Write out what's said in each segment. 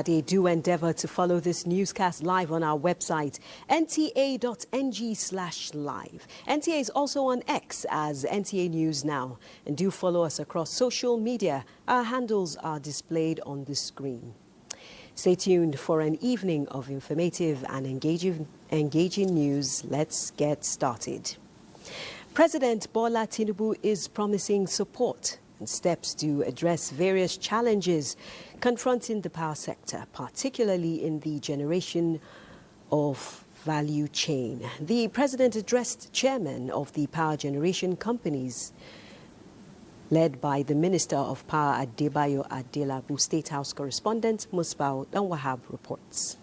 Do endeavour to follow this newscast live on our website, nta.ng/live. NTA is also on X as NTA News Now. And do follow us across social media. Our handles are displayed on the screen. Stay tuned for an evening of informative and engaging news. Let's get started. President Bola Tinubu is promising support and steps to address various challenges confronting the power sector, particularly in the generation of value chain. The president addressed chairmen of the power generation companies led by the Minister of Power Adebayo Adelabu. State House correspondent Musbao Danwahab reports.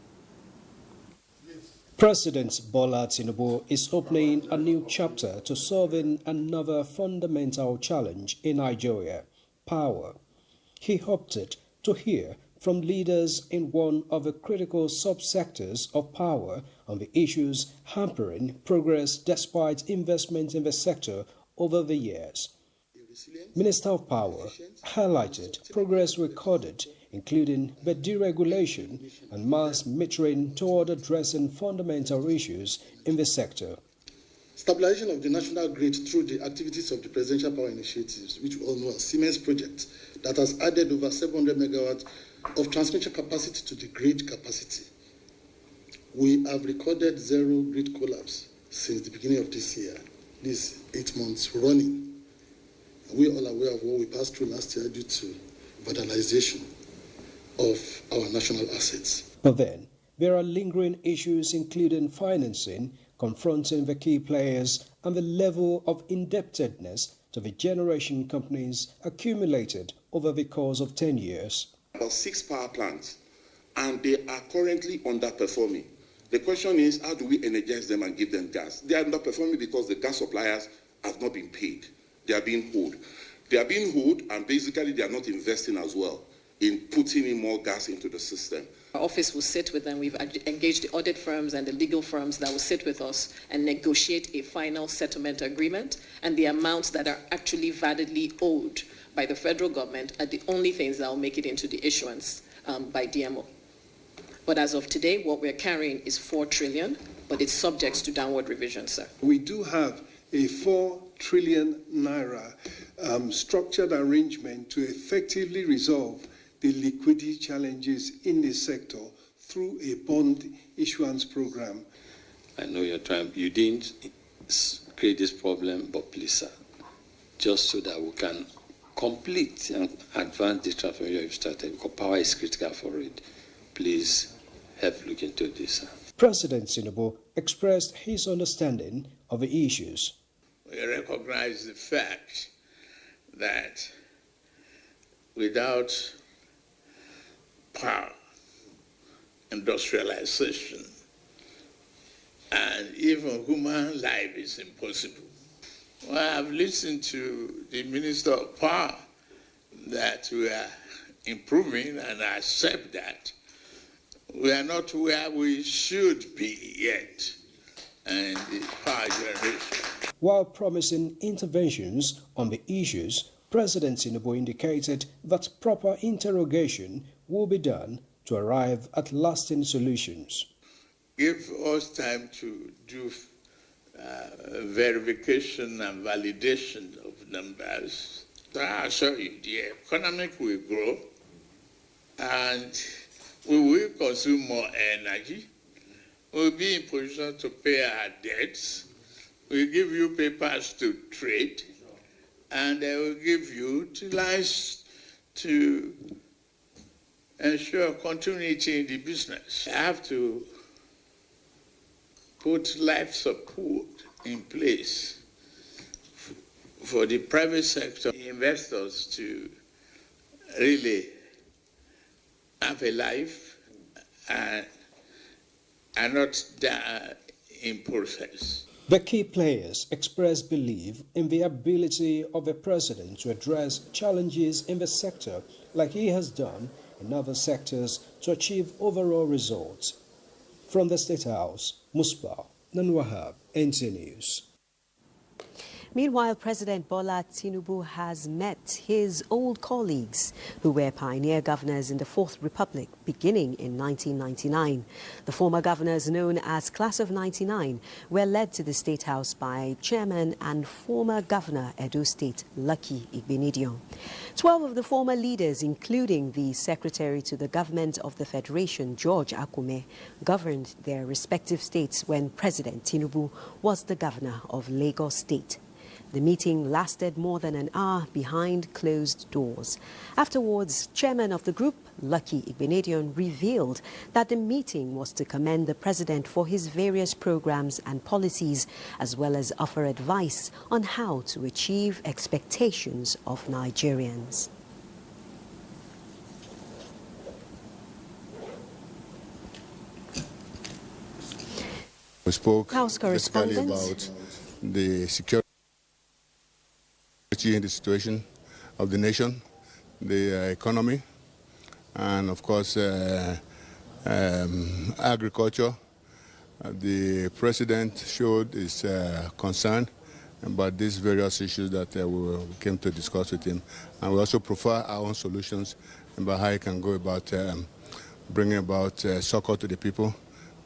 President Bola Tinubu is opening a new chapter to solving another fundamental challenge in Nigeria, power. He opted to hear from leaders in one of the critical subsectors of power on the issues hampering progress despite investment in the sector over the years. Minister of Power highlighted progress recorded, including the deregulation and mass metering toward addressing fundamental issues in the sector. Stabilization of the national grid through the activities of the Presidential Power Initiatives, which we all know as Siemens project, that has added over 700 megawatts of transmission capacity to the grid capacity. We have recorded zero grid collapse since the beginning of this year, these 8 months running. We are all aware of what we passed through last year due to vandalization of our national assets. But then, there are lingering issues including financing, confronting the key players, and the level of indebtedness to the generation companies accumulated over the course of 10 years. About 6 power plants, and they are currently underperforming. The question is, how do we energize them and give them gas? They are underperforming because the gas suppliers have not been paid. They are being owed. They are being owed, and basically they are not investing as well in putting in more gas into the system. Our office will sit with them. We've engaged the audit firms and the legal firms that will sit with us and negotiate a final settlement agreement, and the amounts that are actually validly owed by the federal government are the only things that will make it into the issuance by DMO. But as of today, what we're carrying is 4 trillion, but it's subject to downward revision, sir. We do have a 4 trillion naira structured arrangement to effectively resolve the liquidity challenges in the sector through a bond issuance program. I know you're trying, you didn't create this problem, but please, sir, just so that we can complete and advance the transformation you've started, because power is critical for it. Please help look into this, sir. President Tinubu expressed his understanding of the issues. We recognize the fact that without power, industrialization, and even human life is impossible. Well, I've listened to the Minister of Power that we are improving, and I accept that. We are not where we should be yet in the power generation. While promising interventions on the issues, President Tinubu indicated that proper interrogation will be done to arrive at lasting solutions. Give us time to do verification and validation of numbers. So I assure you, the economy will grow and we will consume more energy. We'll be in position to pay our debts. We'll give you papers to trade, and they will give you lines to ensure continuity in the business. I have to put life support in place for the private sector investors to really have a life and not die in process. The key players expressed belief in the ability of the president to address challenges in the sector like he has done in other sectors to achieve overall results. From the State House, Musbao Danwahab, NTA News. Meanwhile, President Bola Tinubu has met his old colleagues who were pioneer governors in the Fourth Republic beginning in 1999. The former governors, known as Class of 99, were led to the State House by Chairman and former Governor Edo State, Lucky Igbenedion. 12 of the former leaders, including the Secretary to the Government of the Federation, George Akume, governed their respective states when President Tinubu was the governor of Lagos State. The meeting lasted more than an hour behind closed doors. Afterwards, Chairman of the group, Lucky Igbenedion, revealed that the meeting was to commend the president for his various programs and policies, as well as offer advice on how to achieve expectations of Nigerians. We spoke House basically correspondent about the security in the situation of the nation, the economy, and of course agriculture. The president showed his concern about these various issues that we came to discuss with him, and we also provide our own solutions about how he can go about bringing about succor to the people,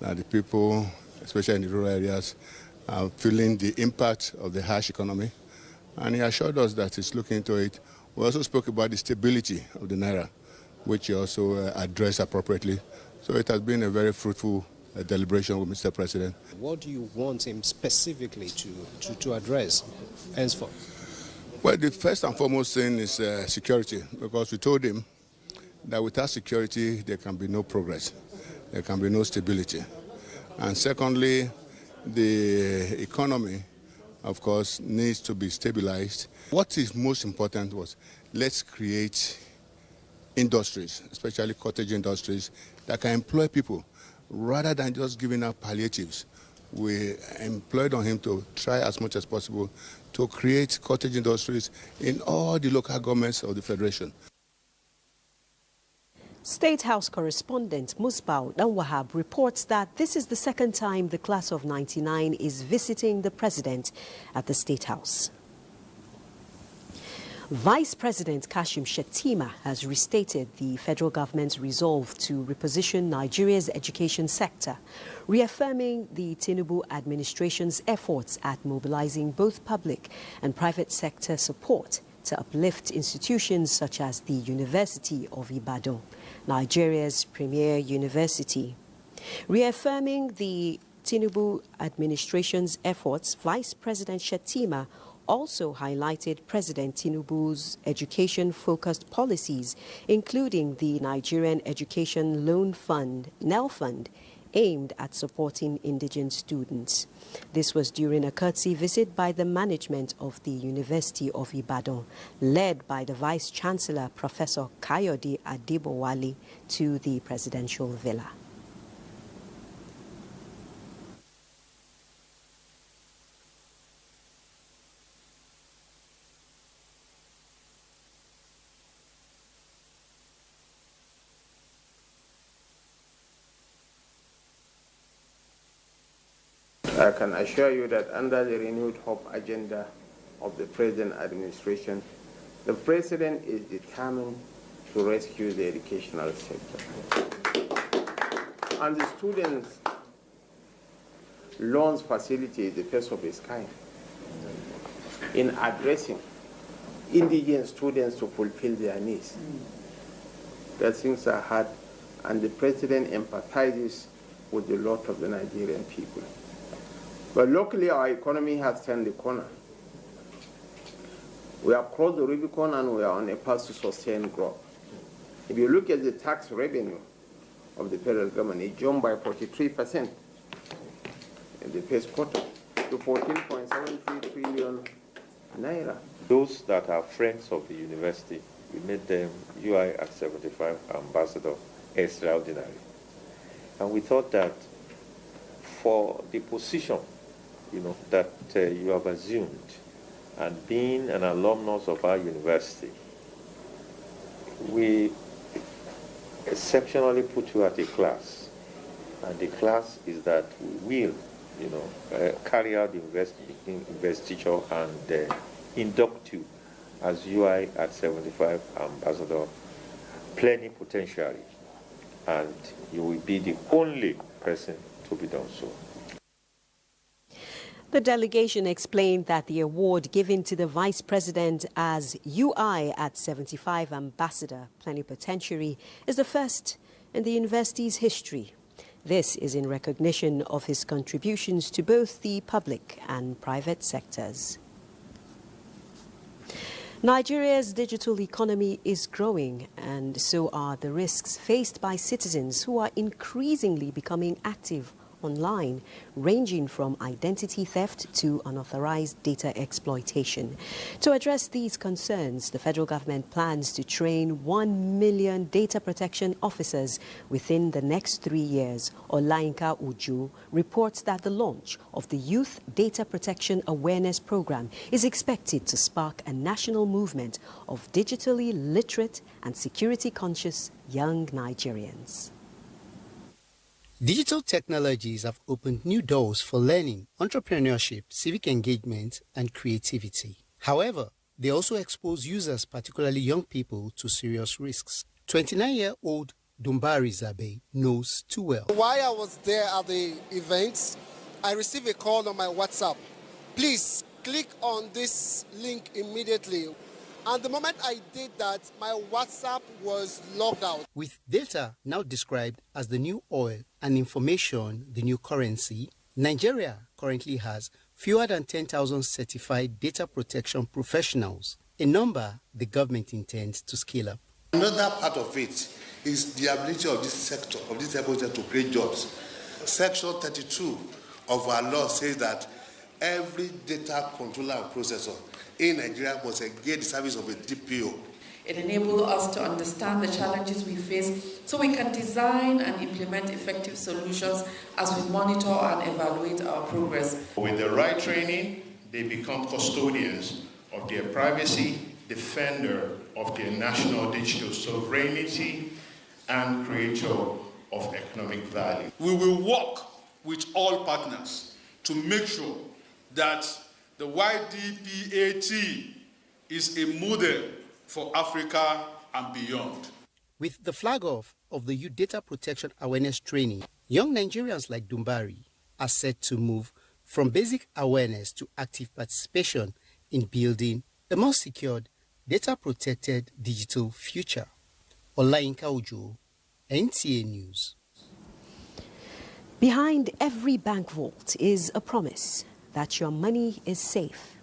that the people, especially in the rural areas, are feeling the impact of the harsh economy. And he assured us that he's looking into it. We also spoke about the stability of the Naira, which he also addressed appropriately. So it has been a very fruitful deliberation with Mr. President. What do you want him specifically to address henceforth? Well, the first and foremost thing is security, because we told him that without security, there can be no progress. There can be no stability. And secondly, the economy, of course, needs to be stabilized. What is most important was, let's create industries, especially cottage industries, that can employ people rather than just giving out palliatives. We employed on him to try as much as possible to create cottage industries in all the local governments of the Federation. State House correspondent Musbau Danwahab reports that this is the second time the Class of 99 is visiting the president at the State House. Vice President Kashim Shettima has restated the federal government's resolve to reposition Nigeria's education sector, reaffirming the Tinubu administration's efforts at mobilizing both public and private sector support to uplift institutions such as the University of Ibadan, Nigeria's premier university. Reaffirming the Tinubu administration's efforts, Vice President Shettima also highlighted President Tinubu's education-focused policies, including the Nigerian Education Loan Fund, NEL Fund, aimed at supporting indigent students. This was during a courtesy visit by the management of the University of Ibadan, led by the Vice-Chancellor, Professor Kayode Adebowale, to the presidential villa. I can assure you that under the renewed hope agenda of the present administration, the president is determined to rescue the educational sector. And the students' loans facility is the first of its kind in addressing indigent students to fulfill their needs. That things are hard, and the president empathizes with the lot of the Nigerian people. But locally, our economy has turned the corner. We have crossed the Rubicon and we are on a path to sustain growth. If you look at the tax revenue of the federal government, it jumped by 43% in the first quarter to 14.73 trillion naira. Those that are friends of the university, we made them UI at 75 ambassador extraordinary. And we thought that for the position that you have assumed, and being an alumnus of our university, we exceptionally put you at a class. And the class is that we will carry out the investiture and induct you as UI at 75 ambassador plenipotentiary, and you will be the only person to be done so. The delegation explained that the award given to the Vice President as UI at 75 Ambassador Plenipotentiary is the first in the university's history. This is in recognition of his contributions to both the public and private sectors. Nigeria's digital economy is growing, and so are the risks faced by citizens who are increasingly becoming active online, ranging from identity theft to unauthorized data exploitation. To address these concerns, the federal government plans to train 1 million data protection officers within the next 3 years. Olainka Uju reports that the launch of the Youth Data Protection Awareness Program is expected to spark a national movement of digitally literate and security-conscious young Nigerians. Digital technologies have opened new doors for learning, entrepreneurship, civic engagement, and creativity. However, they also expose users, particularly young people, to serious risks. 29-year-old Dumbari Zabe knows too well. While I was there at the event, I received a call on my WhatsApp. Please click on this link immediately. And the moment I did that, my WhatsApp was logged out. With data now described as the new oil and information the new currency, Nigeria currently has fewer than 10,000 certified data protection professionals, a number the government intends to scale up. Another part of it is the ability of this sector, of this sector to create jobs. Section 32 of our law says that every data controller and processor in Nigeria must engage the service of a DPO. It enables us to understand the challenges we face so we can design and implement effective solutions as we monitor and evaluate our progress. With the right training, they become custodians of their privacy, defender of their national digital sovereignty, and creator of economic value. We will work with all partners to make sure that the YDPAT is a model for Africa and beyond. With the flag off of the Youth Data Protection Awareness Training, young Nigerians like Dumbari are set to move from basic awareness to active participation in building a more secured, data-protected digital future. Olainka Uju, NTA News. Behind every bank vault is a promise that your money is safe.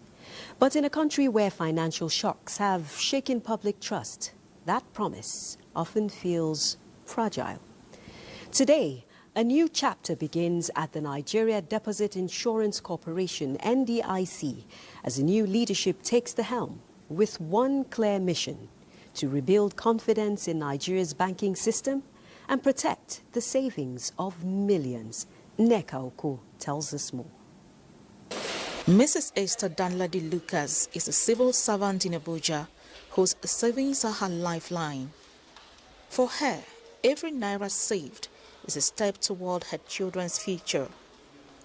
But in a country where financial shocks have shaken public trust, that promise often feels fragile. Today, a new chapter begins at the Nigeria Deposit Insurance Corporation, NDIC, as a new leadership takes the helm with one clear mission: to rebuild confidence in Nigeria's banking system and protect the savings of millions. Neka Oko tells us more. Mrs. Esther Danladi Lucas is a civil servant in Abuja whose savings are her lifeline. For her, every naira saved is a step toward her children's future.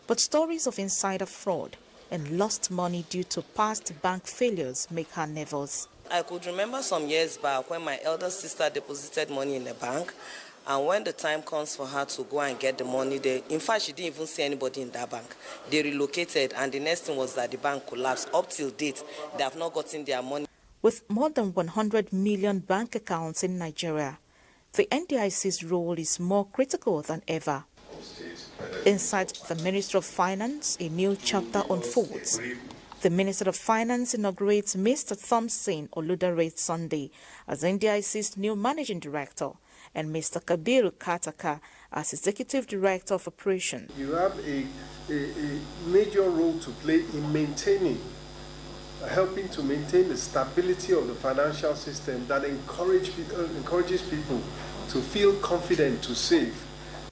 But stories of insider fraud and lost money due to past bank failures make her nervous. I could remember some years back when my elder sister deposited money in the bank, and when the time comes for her to go and get the money, in fact, she didn't even see anybody in that bank. They relocated, and the next thing was that the bank collapsed. Up till date, they have not gotten their money. With more than 100 million bank accounts in Nigeria, the NDIC's role is more critical than ever. Inside the Ministry of Finance, a new chapter unfolds. The Minister of Finance inaugurates Mr. Thompson Oludare Sunday as NDIC's new Managing Director, and Mr. Kabiru Kataka as Executive Director of Operations. You have a major role to play in helping to maintain the stability of the financial system that encourages people to feel confident to save.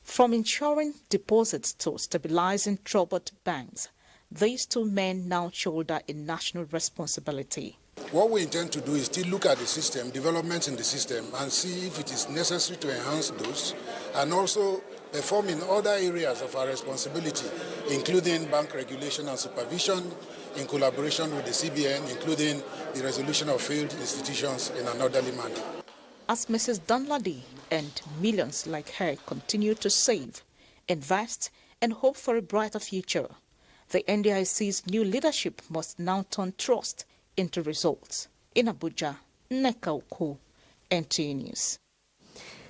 From ensuring deposits to stabilizing troubled banks, these two men now shoulder a national responsibility. What we intend to do is still look at the system, developments in the system, and see if it is necessary to enhance those, and also perform in other areas of our responsibility, including bank regulation and supervision, in collaboration with the CBN, including the resolution of failed institutions in an orderly manner. As Mrs. Dunlady and millions like her continue to save, invest, and hope for a brighter future, the NDIC's new leadership must now turn trust into results. In Abuja, Nneka Okoh, NTA News.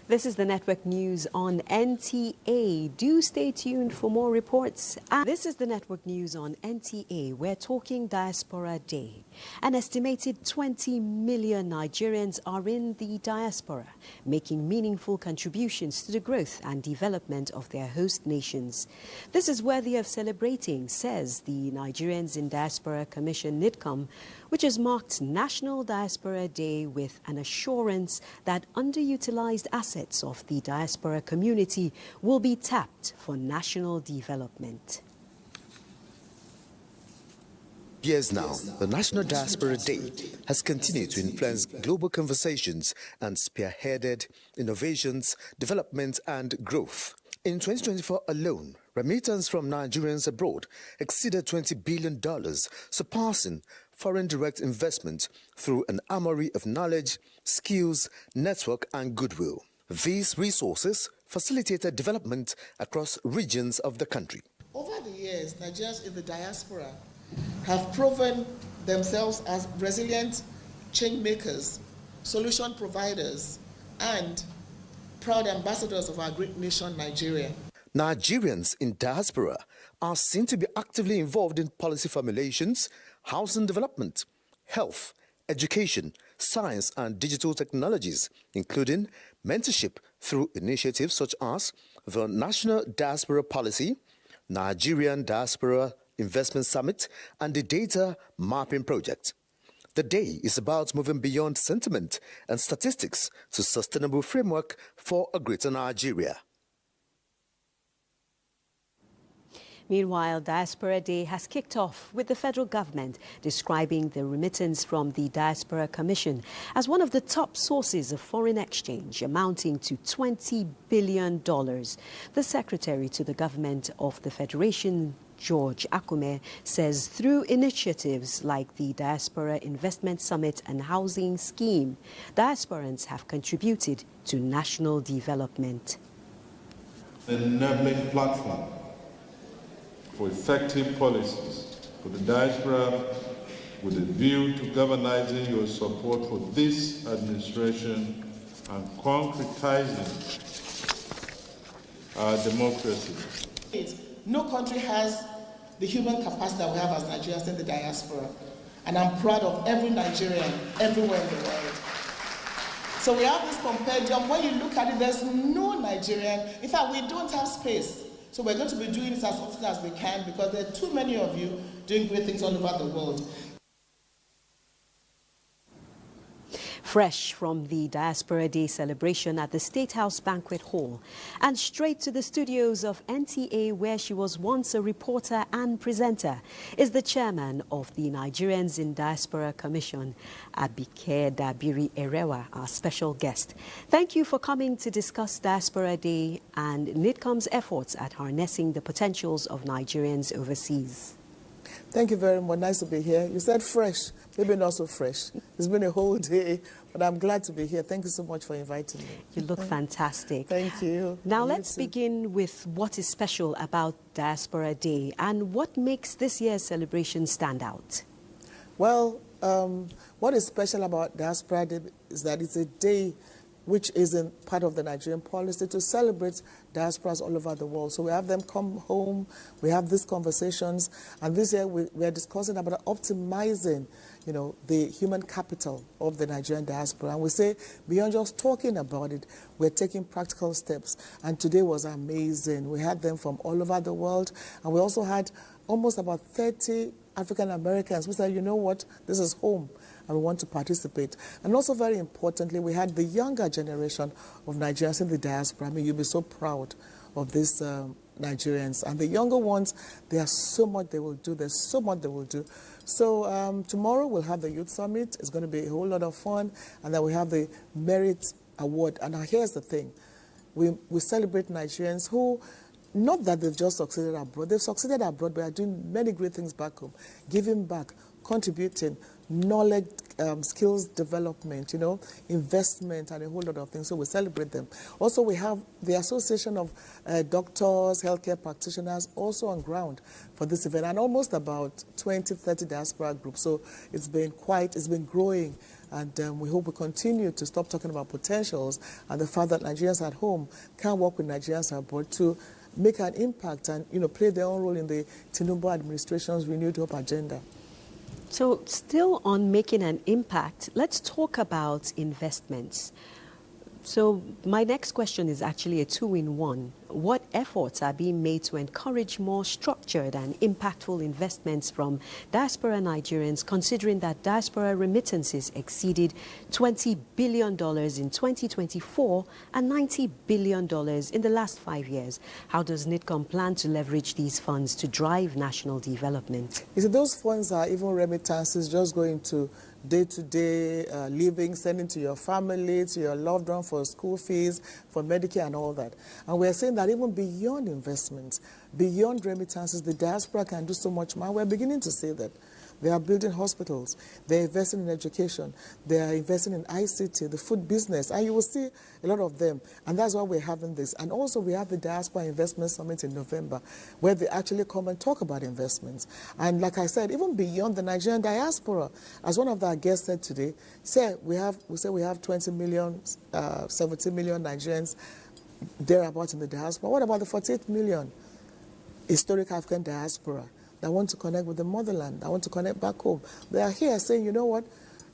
This is the network news on NTA. Do stay tuned for more reports. This is the network news on NTA. We're talking Diaspora Day. An estimated 20 million Nigerians are in the diaspora, making meaningful contributions to the growth and development of their host nations. This is worthy of celebrating, says the Nigerians in Diaspora Commission NIDCOM, which has marked National Diaspora Day with an assurance that underutilized assets of the diaspora community will be tapped for national development. Years now, the National Diaspora Day has continued to influence global conversations and spearheaded innovations, development and growth. In 2024 alone, remittance from Nigerians abroad exceeded $20 billion, surpassing foreign direct investment through an armory of knowledge, skills, network and goodwill. These resources facilitated development across regions of the country. Over the years, Nigerians in the diaspora have proven themselves as resilient change makers, solution providers, and proud ambassadors of our great nation, Nigeria. Nigerians in diaspora are seen to be actively involved in policy formulations, housing development, health, education, science and digital technologies, including mentorship through initiatives such as the National Diaspora Policy, Nigerian Diaspora Investment Summit, and the Data Mapping Project. The day is about moving beyond sentiment and statistics to sustainable framework for a greater Nigeria. Meanwhile, Diaspora Day has kicked off with the federal government describing the remittance from the Diaspora Commission as one of the top sources of foreign exchange, amounting to $20 billion. The Secretary to the Government of the Federation, George Akume, says through initiatives like the Diaspora Investment Summit and Housing Scheme, diasporans have contributed to national development. An enabling platform for effective policies for the diaspora with a view to galvanizing your support for this administration and concretizing our democracy. No country has the human capacity that we have as Nigerians in the diaspora. And I'm proud of every Nigerian everywhere in the world. So we have this compendium. When you look at it, there's no Nigerian. In fact, we don't have space. So we're going to be doing this as often as we can because there are too many of you doing great things all over the world. Fresh from the Diaspora Day celebration at the State House Banquet Hall and straight to the studios of NTA, where she was once a reporter and presenter, is the chairman of the Nigerians in Diaspora Commission, Abike Dabiri Erewa, our special guest. Thank you for coming to discuss Diaspora Day and NIDCOM's efforts at harnessing the potentials of Nigerians overseas. Thank you very much. Nice to be here. You said fresh, maybe not so fresh. It's been a whole day, but I'm glad to be here. Thank you so much for inviting me. You look fantastic. Thank you. Now let's begin with what is special about Diaspora Day and what makes this year's celebration stand out. Well, what is special about Diaspora Day is that it's a day which isn't part of the Nigerian policy to celebrate diasporas all over the world. So we have them come home, we have these conversations, and this year we are discussing about optimizing, the human capital of the Nigerian diaspora. And we say, beyond just talking about it, we're taking practical steps. And today was amazing. We had them from all over the world, and we also had almost about 30 African Americans who said, you know what, this is home, and we want to participate. And also very importantly, we had the younger generation of Nigerians in the diaspora. I mean, you'll be so proud of these Nigerians. And the younger ones, there's so much they will do. There's so much they will do. So tomorrow we'll have the Youth Summit. It's going to be a whole lot of fun. And then we have the Merit Award. And now here's the thing. we celebrate Nigerians who, not that they've just succeeded abroad, they've succeeded abroad, but are doing many great things back home, giving back, contributing, knowledge, skills development, investment, and a whole lot of things. So we celebrate them. Also, we have the Association of Doctors, Healthcare Practitioners also on ground for this event, and almost about 20, 30 diaspora groups. So it's been growing, and we hope we continue to stop talking about potentials and the fact that Nigerians at home can work with Nigerians abroad to make an impact and play their own role in the Tinubu administration's renewed hope agenda. So still on making an impact, let's talk about investments. So my next question is actually a two-in-one. What efforts are being made to encourage more structured and impactful investments from diaspora Nigerians, considering that diaspora remittances exceeded $20 billion in 2024 and $90 billion in the last 5 years? How does NITCOM plan to leverage these funds to drive national development? You see, those funds are even remittances just going to day-to-day living, sending to your family, to your loved one for school fees, for Medicare and all that. And we're saying that even beyond investments, beyond remittances, the diaspora can do so much more. We're beginning to say that. They are building hospitals, they're investing in education, they are investing in ICT, the food business, and you will see a lot of them. And that's why we're having this. And also we have the Diaspora Investment Summit in November, where they actually come and talk about investments. And like I said, even beyond the Nigerian diaspora, as one of our guests said today, we have 20 million, 70 million Nigerians thereabouts in the diaspora. What about the 48 million historic African diaspora that want to connect with the motherland, that want to connect back home? They are here saying, you know what,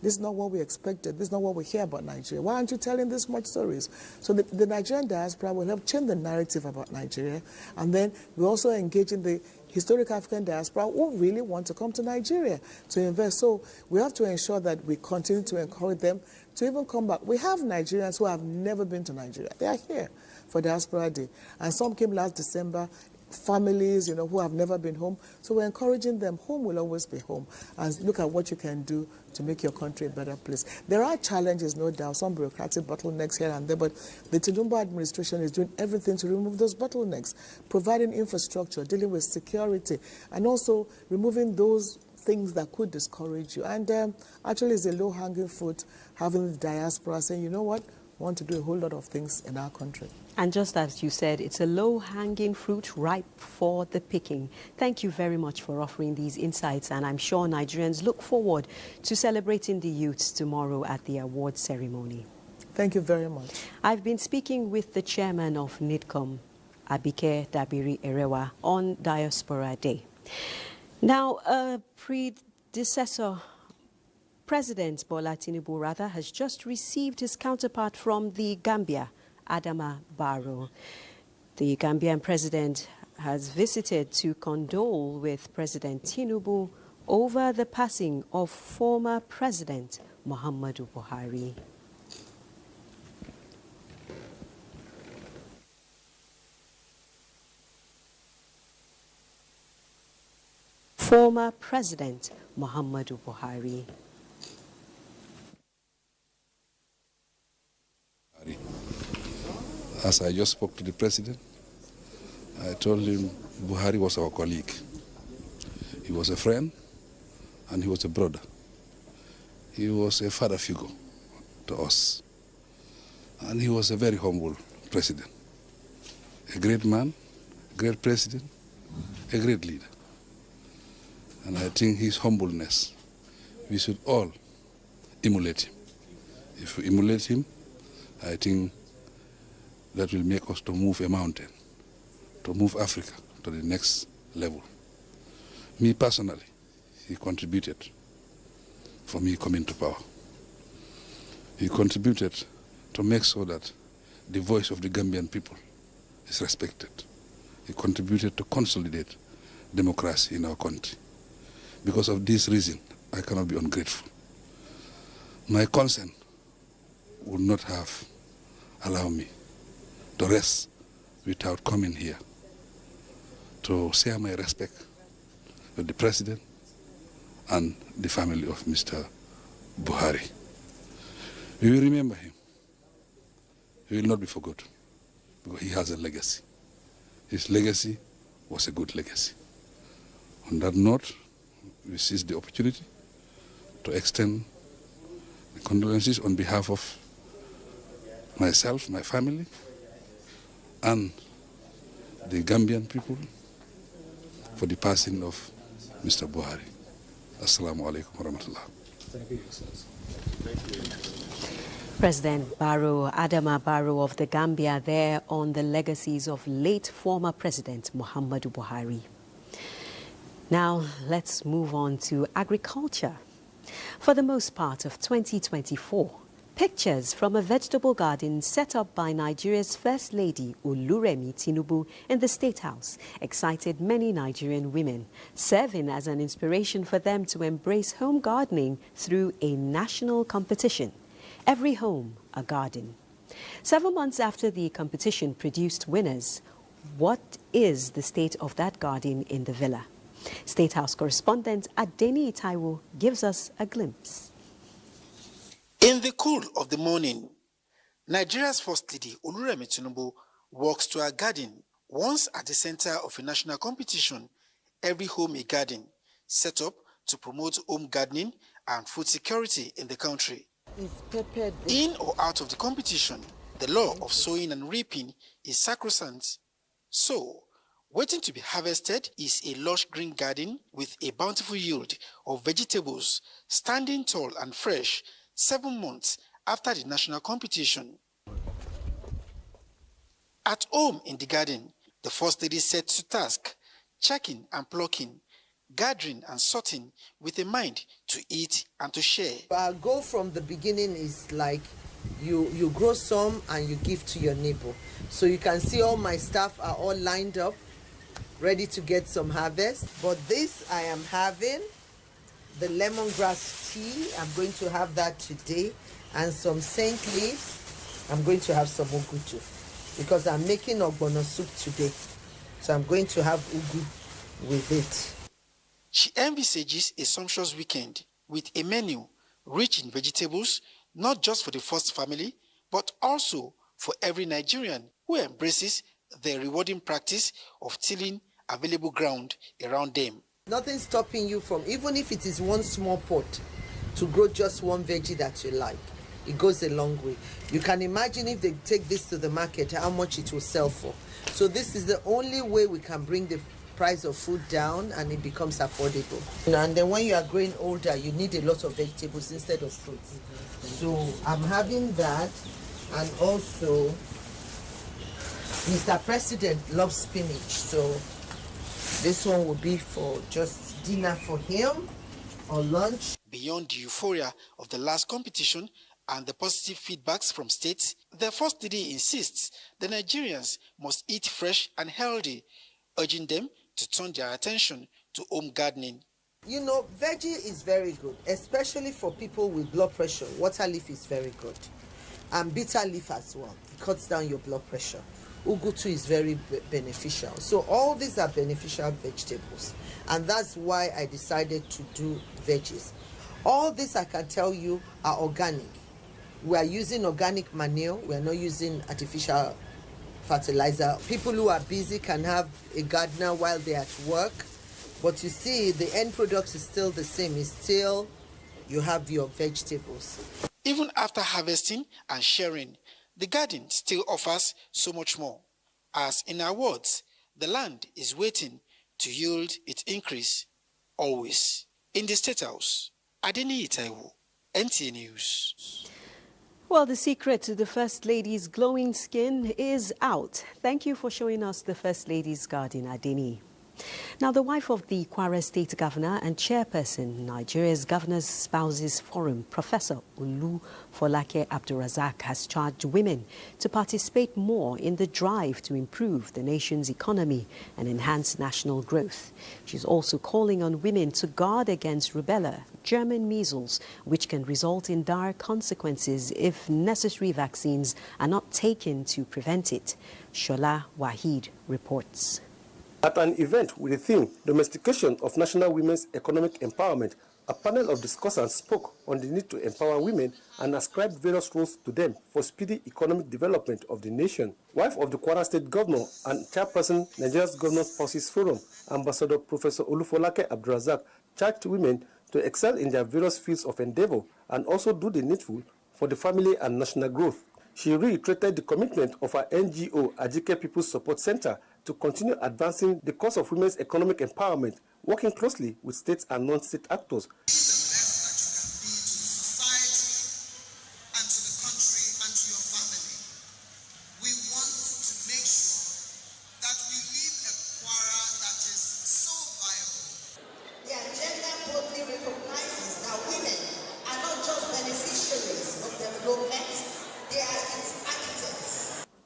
this is not what we expected, this is not what we hear about Nigeria. Why aren't you telling this much stories? So the Nigerian diaspora will help change the narrative about Nigeria, and then we also engage in the historic African diaspora who really want to come to Nigeria to invest. So we have to ensure that we continue to encourage them to even come back. We have Nigerians who have never been to Nigeria. They are here for Diaspora Day, and some came last December, families, who have never been home. So we're encouraging them. Home will always be home. And look at what you can do to make your country a better place. There are challenges, no doubt, some bureaucratic bottlenecks here and there, but the Tinubu administration is doing everything to remove those bottlenecks, providing infrastructure, dealing with security, and also removing those things that could discourage you. And actually, it's a low-hanging fruit having the diaspora saying, you know what, we want to do a whole lot of things in our country. And just as you said, it's a low-hanging fruit ripe for the picking. Thank you very much for offering these insights, and I'm sure Nigerians look forward to celebrating the youths tomorrow at the award ceremony. Thank you very much. I've been speaking with the chairman of NITCOM, Abike Dabiri Erewa, on Diaspora Day. Now, a predecessor President Bola Tinubu has just received his counterpart from the Gambia, Adama Barrow. The Gambian president has visited to condole with President Tinubu over the passing of former President Muhammadu Buhari. Former President Muhammadu Buhari. As I just spoke to the president, I told him Buhari was our colleague. He was a friend and he was a brother. He was a father figure to us. And he was a very humble president. A great man, a great president, a great leader. And I think his humbleness, we should all emulate him. If we emulate him, I think that will make us to move a mountain, to move Africa to the next level. Me personally, he contributed for me coming to power. He contributed to make sure that the voice of the Gambian people is respected. He contributed to consolidate democracy in our country. Because of this reason, I cannot be ungrateful. My conscience would not have allowed me to rest without coming here to share my respect with the president and the family of Mr. Buhari. We will remember him. He will not be forgotten. because he has a legacy. His legacy was a good legacy. On that note, we seize the opportunity to extend the condolences on behalf of myself, my family, and the Gambian people for the passing of Mr. Buhari. Assalamu alaikum wa rahmatullah. Thank you, President Barrow, Adama Barrow of the Gambia, there on the legacies of late former President Muhammadu Buhari. Now, let's move on to agriculture. For the most part of 2024, pictures from a vegetable garden set up by Nigeria's First Lady Oluremi Tinubu in the State House excited many Nigerian women, serving as an inspiration for them to embrace home gardening through a national competition. Every home, a garden. 7 months after the competition produced winners, what is the state of that garden in the villa? State House correspondent Adeni Taiwo gives us a glimpse. In the cool of the morning, Nigeria's First Lady Oluremi Tinubu walks to her garden, once at the center of a national competition, Every Home a Garden, set up to promote home gardening and food security in the country. In or out of the competition, the law of sowing and reaping is sacrosanct. So, waiting to be harvested is a lush green garden with a bountiful yield of vegetables, standing tall and fresh 7 months after the national competition. At home in the garden, the First Lady set to task, checking and plucking, gathering and sorting with a mind to eat and to share. Our goal from the beginning is like you grow some and you give to your neighbor. So you can see all my staff are all lined up, ready to get some harvest. But this I am having, the lemongrass tea, I'm going to have that today, and some saint leaves. I'm going to have some ugu too, because I'm making ogbono soup today. So I'm going to have ugu with it. She envisages a sumptuous weekend with a menu rich in vegetables, not just for the first family, but also for every Nigerian who embraces the rewarding practice of tilling available ground around them. Nothing stopping you from, even if it is one small pot, to grow just one veggie that you like. It goes a long way. You can imagine if they take this to the market, how much it will sell for. So this is the only way we can bring the price of food down and it becomes affordable. And then when you are growing older, you need a lot of vegetables instead of fruits. So I'm having that, and also Mr. President loves spinach, so this one will be for just dinner for him or lunch. Beyond the euphoria of the last competition and the positive feedbacks from states, the First Lady insists the Nigerians must eat fresh and healthy, urging them to turn their attention to home gardening. You know, veggie is very good, especially for people with blood pressure. Water leaf is very good. And bitter leaf as well. It cuts down your blood pressure. Ugu too is very beneficial. So all these are beneficial vegetables. And that's why I decided to do veggies. All this, I can tell you, are organic. We are using organic manure. We are not using artificial fertilizer. People who are busy can have a gardener while they're at work. But you see, the end product is still the same. It's still, you have your vegetables. Even after harvesting and sharing, the garden still offers so much more. As in our words, the land is waiting to yield its increase, always. In the State House, Adeni Taiwo, NTA News. Well, the secret to the First Lady's glowing skin is out. Thank you for showing us the First Lady's garden, Adeni. Now, the wife of the Kwara State Governor and chairperson, Nigeria's Governors Spouses Forum, Professor Olu Folake Abdulrazak, has charged women to participate more in the drive to improve the nation's economy and enhance national growth. She's also calling on women to guard against rubella, German measles, which can result in dire consequences if necessary vaccines are not taken to prevent it. Shola Wahid reports. At an event with the theme Domestication of National Women's Economic Empowerment, A panel of discussants spoke on the need to empower women and ascribed various roles to them for speedy economic development of the nation. Wife of the Kwara State Governor and chairperson Nigeria's Governors Spouses Forum, Ambassador Professor Olufolake Abdulrazak, charged women to excel in their various fields of endeavor and also do the needful for the family and national growth. She reiterated the commitment of her NGO, Ajike People's Support Center, to continue advancing the cause of women's economic empowerment, working closely with state and non-state actors.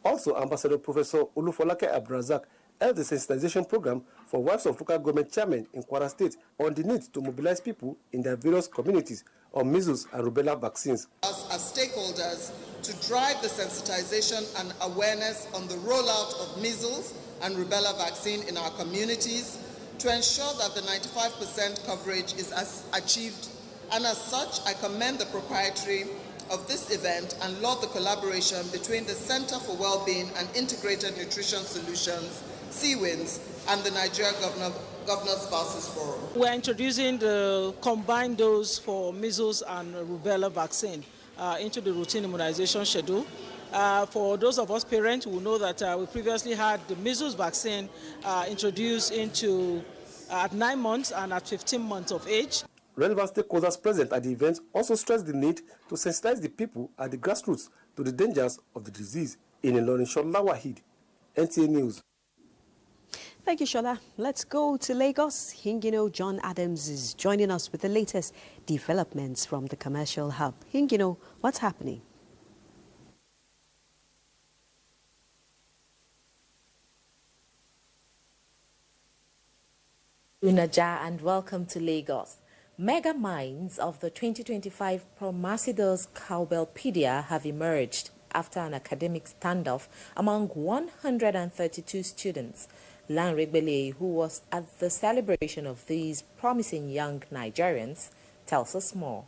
Also, Ambassador Professor Olufolake Abdulrazak held the sensitization program for wives of local government chairmen in Kwara State on the need to mobilize people in their various communities on measles and rubella vaccines. As stakeholders, to drive the sensitization and awareness on the rollout of measles and rubella vaccine in our communities, to ensure that the 95% coverage is achieved. And as such, I commend the proprietary of this event and laud the collaboration between the Center for Wellbeing and Integrated Nutrition Solutions, CWINS, and the Nigeria Governors Spouses Forum. We're introducing the combined dose for measles and rubella vaccine into the routine immunization schedule. For those of us parents who know that we previously had the measles vaccine introduced into at 9 months and at 15 months of age. Relevant stakeholders present at the event also stressed the need to sensitize the people at the grassroots to the dangers of the disease. In Ilorin, Shola Wahid, NTA News. Thank you, Shola. Let's go to Lagos. Hingino John Adams is joining us with the latest developments from the commercial hub. Hingino, what's happening? Unaja, and welcome to Lagos. Mega mines of the 2025 Promasidos Cowbellpedia have emerged after an academic standoff among 132 students. Lanre Gbele, who was at the celebration of these promising young Nigerians, tells us more.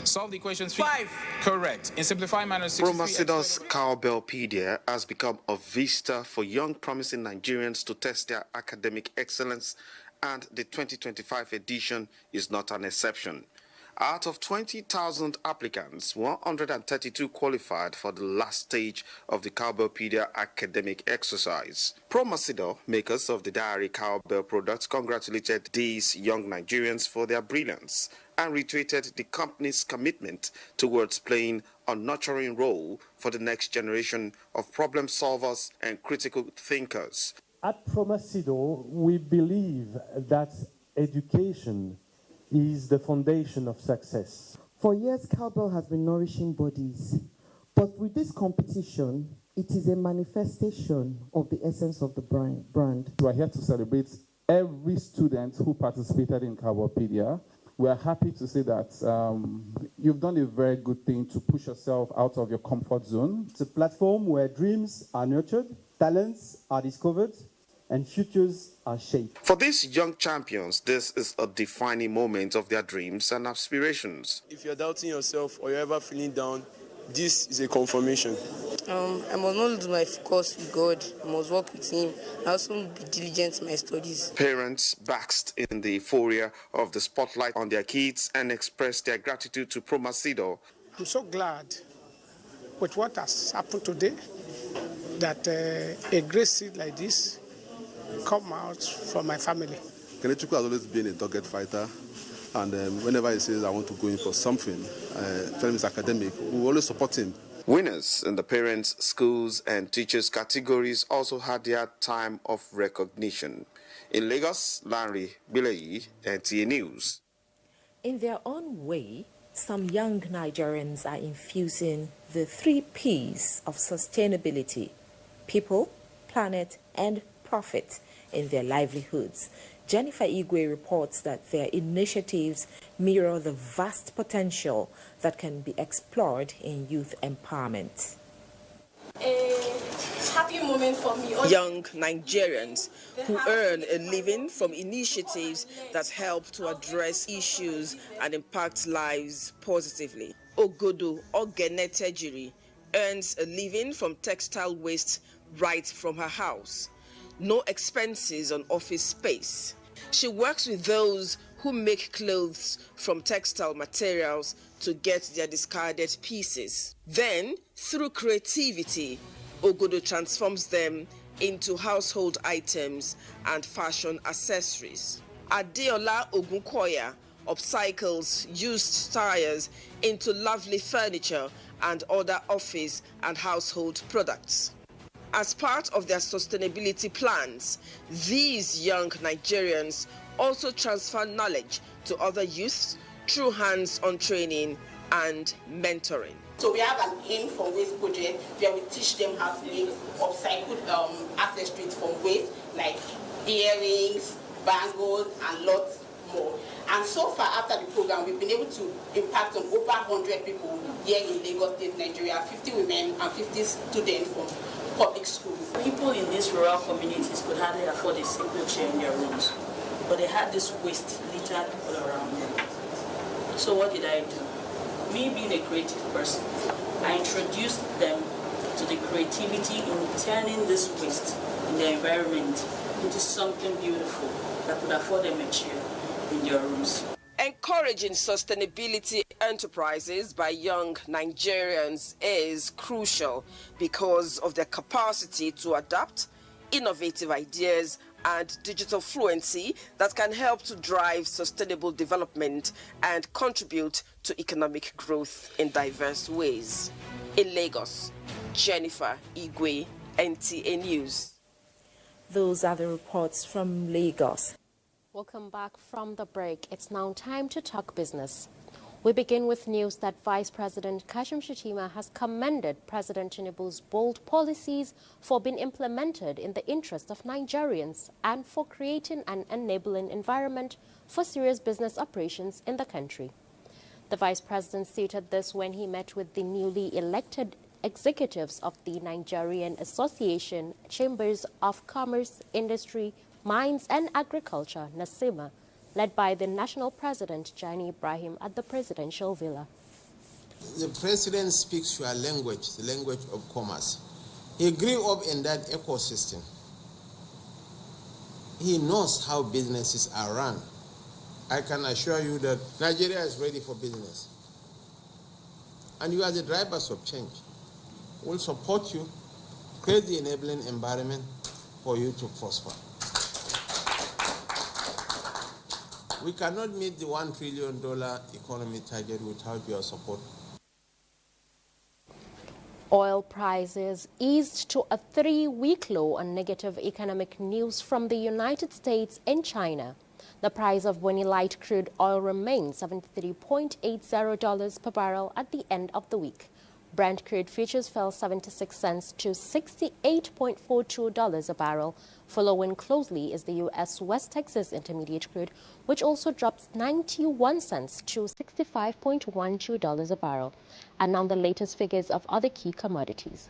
Solve the equations. 5. Correct. In simplified manner, Promasidos Cowbellpedia has become a vista for young promising Nigerians to test their academic excellence, and the 2025 edition is not an exception. Out of 20,000 applicants, 132 qualified for the last stage of the Cowbellpedia academic exercise. Promasido, makers of the diary Cowbell products, congratulated these young Nigerians for their brilliance and reiterated the company's commitment towards playing a nurturing role for the next generation of problem solvers and critical thinkers. At Promasido, we believe that education is the foundation of success. For years, Cowbell has been nourishing bodies, but with this competition, it is a manifestation of the essence of the brand. We are here to celebrate every student who participated in Cowbellpedia. We are happy to say that you've done a very good thing to push yourself out of your comfort zone. It's a platform where dreams are nurtured, talents are discovered, and futures are shaped. For these young champions, this is a defining moment of their dreams and aspirations. If you're doubting yourself or you're ever feeling down, this is a confirmation. I must not lose my focus with God. I must work with Him. I also be diligent in my studies. Parents basked in the euphoria of the spotlight on their kids and expressed their gratitude to Promasido. I'm so glad with what has happened today, that a great seed like this come out from my family. Kenechukwu has always been a dogged fighter, and whenever he says I want to go in for something, tell him it's academic, we always support him. Winners in the parents, schools and teachers categories also had their time of recognition. In Lagos, Lanre Gbele, NTA News. In their own way, some young Nigerians are infusing the 3 Ps of sustainability: people, planet, and profit in their livelihoods. Jennifer Igwe reports that their initiatives mirror the vast potential that can be explored in youth empowerment. happy moment for me. Young Nigerians who earn a living from initiatives that help to address issues and impact lives positively. Ogodo Ogenetejiri earns a living from textile waste right from her house. No expenses on office space. She works with those who make clothes from textile materials to get their discarded pieces. Then, through creativity, Ogodo transforms them into household items and fashion accessories. Adeola Ogunkoya upcycles used tires into lovely furniture and other office and household products. As part of their sustainability plans, these young Nigerians also transfer knowledge to other youths through hands-on training and mentoring. So we have an aim for waste project where we teach them how to make upcycled accessories from waste, like earrings, bangles, and lots more. And so far, after the program, we've been able to impact on over 100 people here in Lagos State, Nigeria, 50 women and 50 students from public schools. People in these rural communities could hardly afford a simple chair in their rooms, but they had this waste littered all around them. So what did I do? Me being a creative person, I introduced them to the creativity in turning this waste in their environment into something beautiful that could afford them a chair in their rooms. Encouraging sustainability enterprises by young Nigerians is crucial because of their capacity to adapt innovative ideas and digital fluency that can help to drive sustainable development and contribute to economic growth in diverse ways. In Lagos, Jennifer Igwe, NTA News. Those are the reports from Lagos. Welcome back from the break. It's now time to talk business. We begin with news that Vice President Kashim Shettima has commended President Tinubu's bold policies for being implemented in the interest of Nigerians and for creating an enabling environment for serious business operations in the country. The Vice President stated this when he met with the newly elected executives of the Nigerian Association, Chambers of Commerce, Industry, Mines and Agriculture, NASIMA, led by the national president, Jani Ibrahim, at the presidential villa. The president speaks your language, the language of commerce. He grew up in that ecosystem. He knows how businesses are run. I can assure you that Nigeria is ready for business. And you are the drivers of change. We'll support you, create the enabling environment for you to prosper. We cannot meet the $1 trillion economy target without your support. Oil prices eased to a 3-week low on negative economic news from the United States and China. The price of Bonny Light crude oil remains $73.80 per barrel at the end of the week. Brent crude futures fell 76 cents to $68.42 a barrel. Following closely is the U.S. West Texas Intermediate crude, which also drops 91 cents to $65.12 a barrel. And now the latest figures of other key commodities.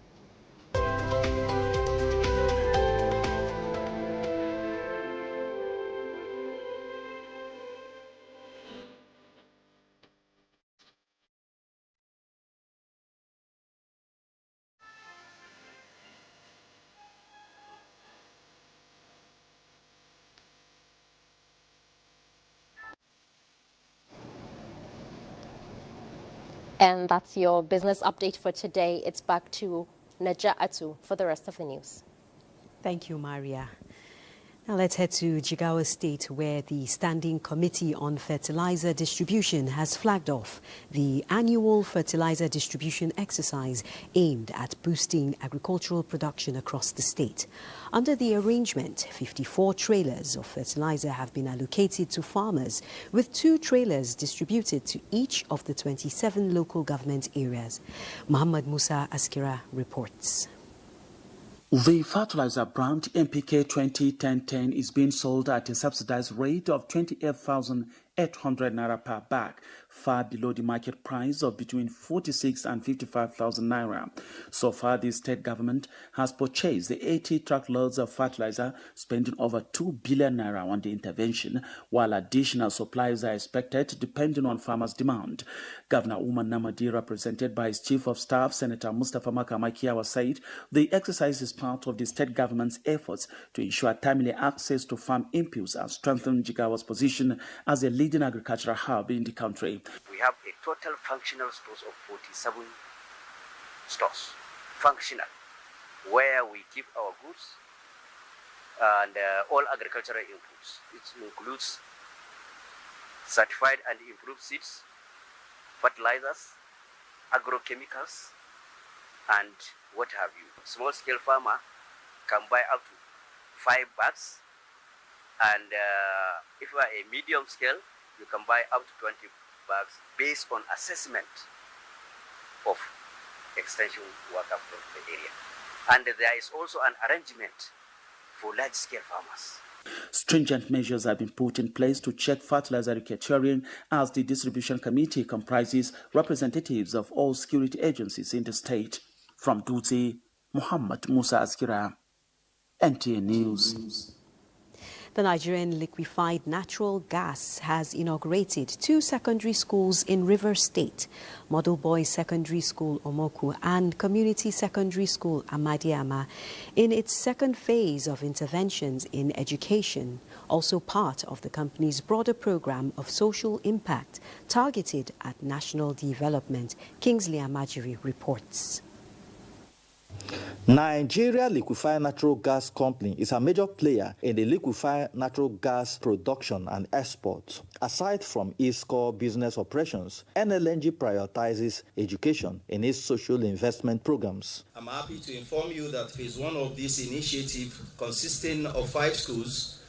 And that's your business update for today. It's back to Naja'atu for the rest of the news. Thank you, Maria. Now let's head to Jigawa State, where the Standing Committee on Fertilizer Distribution has flagged off the annual fertilizer distribution exercise aimed at boosting agricultural production across the state. Under the arrangement, 54 trailers of fertilizer have been allocated to farmers, with 2 trailers distributed to each of the 27 local government areas. Muhammad Musa Askira reports. The fertilizer brand NPK 20-10-10 is being sold at a subsidized rate of 28,000 800 naira per bag, far below the market price of between 46 and 55,000 naira. So far, the state government has purchased the 80 truckloads of fertilizer, spending over 2 billion naira on the intervention, while additional supplies are expected depending on farmers' demand. Governor Umar Namadi, represented by his Chief of Staff, Senator Mustapha Makamakiawa, said the exercise is part of the state government's efforts to ensure timely access to farm inputs and strengthen Jigawa's position as a leading agricultural hub in the country. We have a total functional stores of 47 stores, functional, where we keep our goods and all agricultural inputs. It includes certified and improved seeds, fertilizers, agrochemicals, and what have you. Small scale farmer can buy up to 5 bags, and if you are a medium scale, you can buy up to 20 bags based on assessment of extension worker from the area. And there is also an arrangement for large scale farmers. Stringent measures have been put in place to check fertilizer racketeering, as the distribution committee comprises representatives of all security agencies in the state. From Dutse, Muhammad Musa Askira, NTA News. The Nigerian liquefied natural gas has inaugurated 2 secondary schools in Rivers State, Model Boys Secondary School Omoku and Community Secondary School Amadiama, in its second phase of interventions in education, also part of the company's broader program of social impact targeted at national development. Kingsley Amajiri reports. Nigeria Liquefied Natural Gas Company is a major player in the liquefied natural gas production and export. Aside from its core business operations, NLNG prioritizes education in its social investment programs. I'm happy to inform you that phase 1 of this initiative, consisting of 5 schools,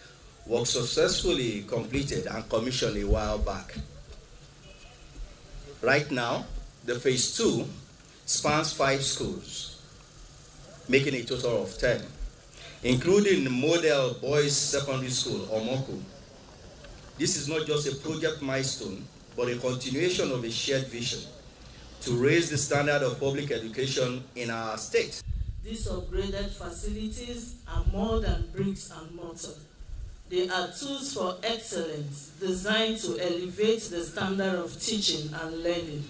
was successfully completed and commissioned a while back. Right now, the phase 2 spans 5 schools, making a total of 10, including Model Boys Secondary School, Omoku. This is not just a project milestone, but a continuation of a shared vision to raise the standard of public education in our state. These upgraded facilities are more than bricks and mortar. They are tools for excellence designed to elevate the standard of teaching and learning.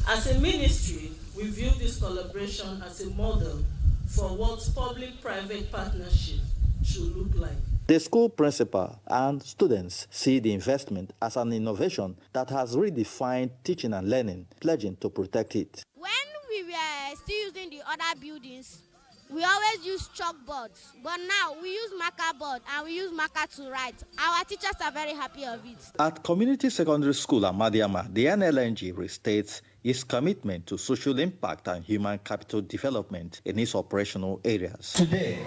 As a ministry, we view this collaboration as a model for what public-private partnership should look like. The school principal and students see the investment as an innovation that has redefined teaching and learning, pledging to protect it. When we were still using the other buildings, we always use chalkboards, but now we use marker board and we use marker to write. Our teachers are very happy of it. At Community Secondary School Amadiama, the NLNG restates its commitment to social impact and human capital development in its operational areas. Today,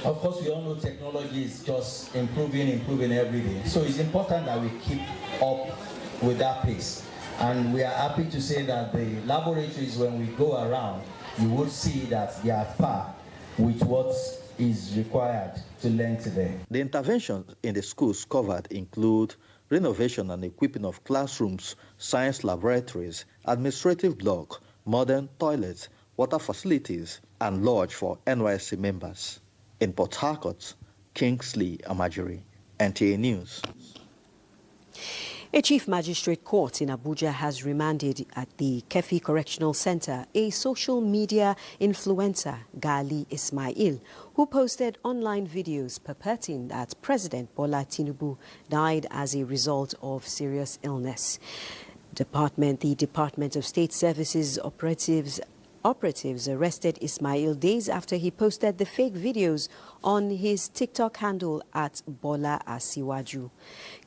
of course, we all know technology is just improving every day. So it's important that we keep up with that pace. And we are happy to say that the laboratories, when we go around, you will see that they are par with what is required to learn today. The interventions in the schools covered include renovation and equipping of classrooms, science laboratories, administrative block, modern toilets, water facilities, and lodge for NYSC members. In Port Harcourt, Kingsley Amajiri, NTA News. A Chief Magistrate Court in Abuja has remanded at the Kefi Correctional Center a social media influencer, Gali Ismail, who posted online videos purporting that President Bola Tinubu died as a result of serious illness. The Department of State Services operatives arrested Ismail days after he posted the fake videos on his TikTok handle at Bola Asiwaju.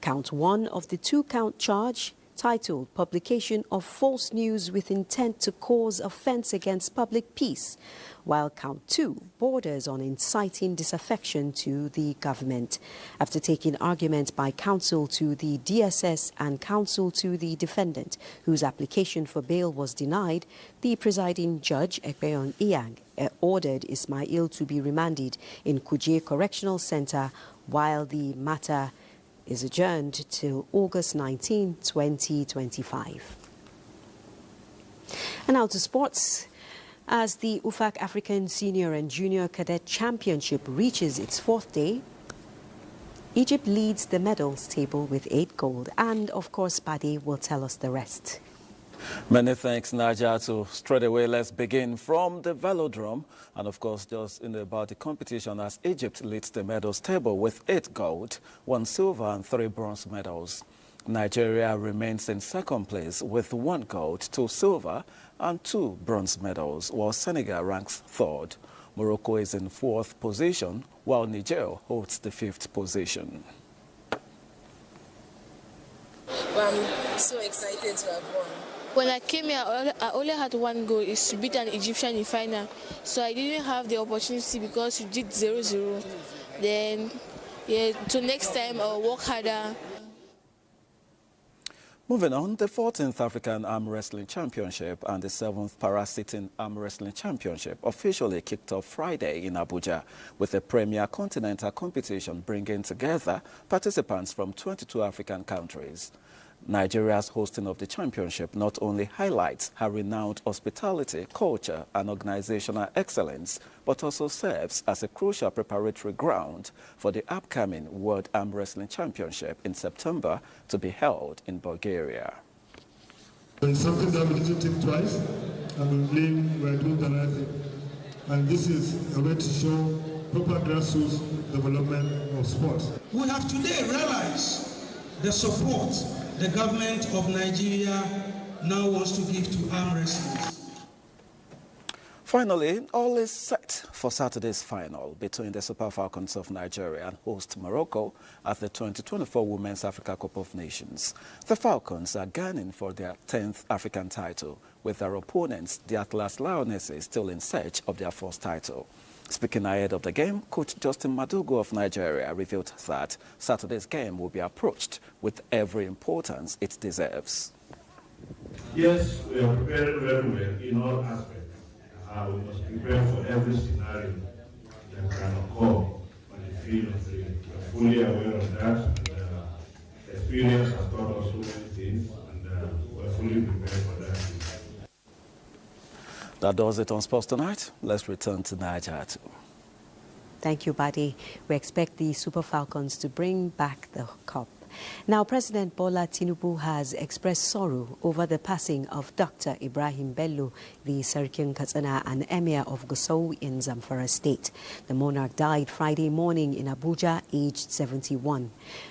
Count 1 of the 2-count charge, titled Publication of False News with Intent to Cause Offense Against Public Peace, while Count 2 borders on inciting disaffection to the government. After taking argument by counsel to the DSS and counsel to the defendant, whose application for bail was denied, the presiding judge, Ekpeyon Iyang, ordered Ismail to be remanded in Kuje Correctional Center while the matter is adjourned till August 19, 2025. And now to sports. As the UFAC African Senior and Junior Cadet Championship reaches its fourth day, Egypt leads the medals table with 8 gold. And, of course, Badi will tell us the rest. Many thanks, Najatu. Straight away, let's begin from the velodrome. And, of course, just about the competition, as Egypt leads the medals table with 8 gold, 1 silver and 3 bronze medals. Nigeria remains in second place with 1 gold, 2 silver and 2 bronze medals, while Senegal ranks third. Morocco is in 4th position, while Niger holds the 5th position. Well, I'm so excited to have won. When I came here, I only had 1 goal, is to beat an Egyptian in final. So I didn't have the opportunity because we did 0-0. Then, yeah, so next time I'll work harder. Moving on, the 14th African Arm Wrestling Championship and the 7th Para-Sitting Arm Wrestling Championship officially kicked off Friday in Abuja, with a premier continental competition bringing together participants from 22 African countries. Nigeria's hosting of the championship not only highlights her renowned hospitality, culture and organizational excellence, but also serves as a crucial preparatory ground for the upcoming World Arm Wrestling Championship in September to be held in Bulgaria. And something that we didn't take twice, and we are doing the right thing. And this is a way to show proper grassroots development of sports. We have today realized the support the government of Nigeria now wants to give to arm wrestlers. Finally, all is set for Saturday's final between the Super Falcons of Nigeria and host Morocco at the 2024 Women's Africa Cup of Nations. The Falcons are gunning for their 10th African title, with their opponents, the Atlas Lionesses, still in search of their 1st title. Speaking ahead of the game, Coach Justin Madugu of Nigeria revealed that Saturday's game will be approached with every importance it deserves. Yes, we are prepared very well in all aspects. We must prepare for every scenario that can occur on the field of play. We are fully aware of that, and experience has taught us so many things, and we are fully prepared for that. That does it on Sports Tonight. Let's return to Nigeria. Thank you, Badi. We expect the Super Falcons to bring back the cup. Now, President Bola Tinubu has expressed sorrow over the passing of Dr. Ibrahim Bello, the Sarkin Katsina and Emir of Gusau in Zamfara State. The monarch died Friday morning in Abuja, aged 71.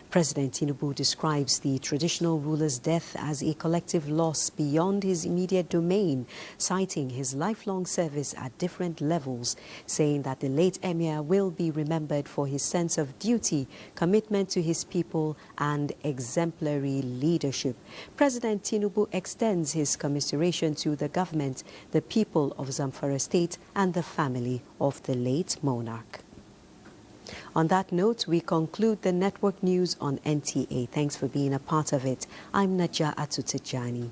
President Tinubu describes the traditional ruler's death as a collective loss beyond his immediate domain, citing his lifelong service at different levels, saying that the late Emir will be remembered for his sense of duty, commitment to his people, and exemplary leadership. President Tinubu extends his commiseration to the government, the people of Zamfara State, and the family of the late monarch. On that note, we conclude the network news on NTA. Thanks for being a part of it. I'm Najah Atutijani.